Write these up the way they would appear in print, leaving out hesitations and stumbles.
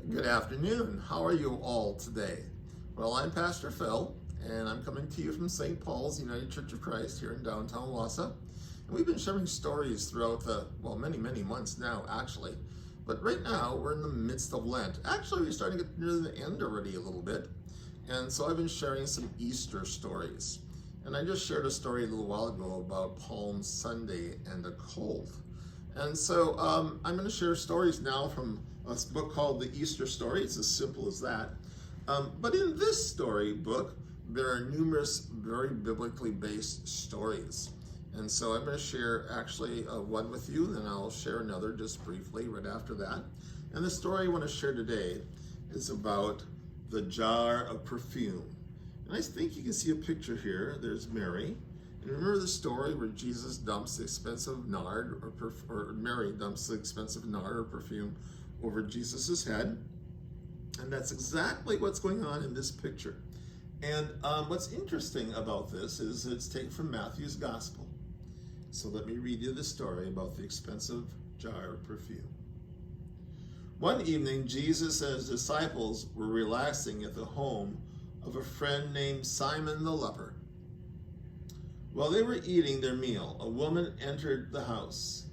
Good afternoon. How are you all today? Well, I'm Pastor Phil, and I'm coming to you from St. Paul's United Church of Christ here in downtown Wausau. And we've been sharing stories throughout many months now, actually. But right now, we're in the midst of Lent. Actually, we're starting to get near the end already a little bit. And so I've been sharing some Easter stories. And I just shared a story a little while ago about Palm Sunday and a cold. And so I'm going to share stories now from a book called The Easter Story. It's as simple as that. But in this story book, there are numerous very biblically based stories. And so I'm going to share actually one with you, then I'll share another just briefly right after that. And the story I want to share today is about the jar of perfume. And I think you can see a picture here. There's Mary. And remember the story where Jesus dumps the expensive nard, or Mary dumps the expensive nard or perfume over Jesus's head? And that's exactly what's going on in this picture. And what's interesting about this is it's taken from Matthew's Gospel. So let me read you the story about the expensive jar of perfume. One evening, Jesus and his disciples were relaxing at the home of a friend named Simon the leper. While they were eating their meal, a woman entered the house.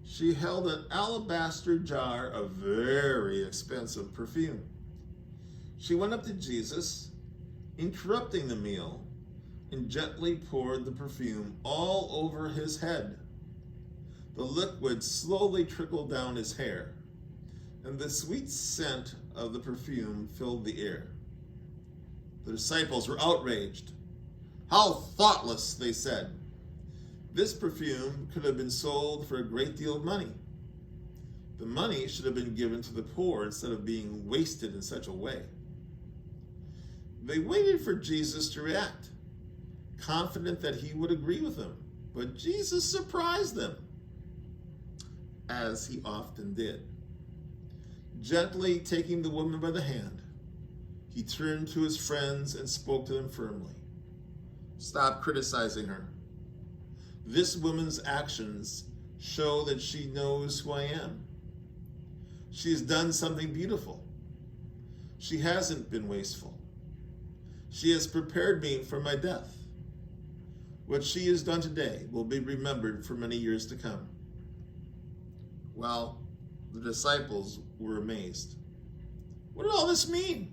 She held an alabaster jar of very expensive perfume. She went up to Jesus, interrupting the meal, and gently poured the perfume all over his head. The liquid slowly trickled down his hair, and the sweet scent of the perfume filled the air. The disciples were outraged. "How thoughtless," they said. "This perfume could have been sold for a great deal of money. The money should have been given to the poor instead of being wasted in such a way." They waited for Jesus to react, confident that he would agree with them. But Jesus surprised them, as he often did. Gently taking the woman by the hand, he turned to his friends and spoke to them firmly. "Stop criticizing her. This woman's actions show that she knows who I am. She has done something beautiful. She hasn't been wasteful. She has prepared me for my death. What she has done today will be remembered for many years to come." Well, the disciples were amazed. What did all this mean?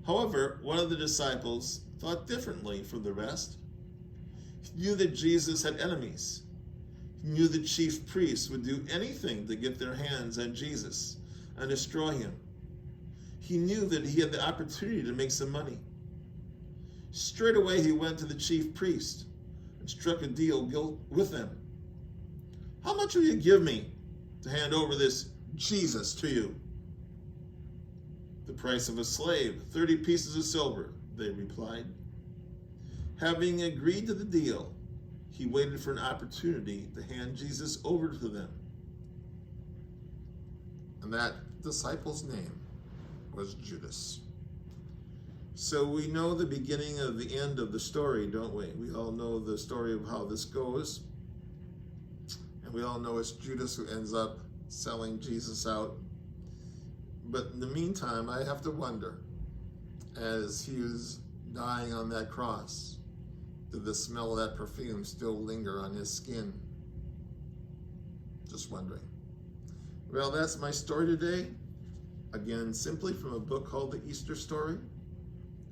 However, one of the disciples thought differently from the rest. He knew that Jesus had enemies. He knew the chief priests would do anything to get their hands on Jesus and destroy him. He knew that he had the opportunity to make some money. Straight away, he went to the chief priest and struck a deal with them. "How much will you give me to hand over this Jesus to you?" "The price of a slave, 30 pieces of silver," they replied. Having agreed to the deal, he waited for an opportunity to hand Jesus over to them. And that disciple's name was Judas. So we know the beginning of the end of the story, don't we? We all know the story of how this goes. And we all know it's Judas who ends up selling Jesus out. But in the meantime, I have to wonder, as he was dying on that cross, did the smell of that perfume still linger on his skin? Just wondering. Well, that's my story today. Again, simply from a book called The Easter Story.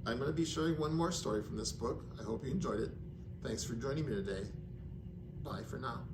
I'm going to be sharing one more story from this book. I hope you enjoyed it. Thanks for joining me today. Bye for now.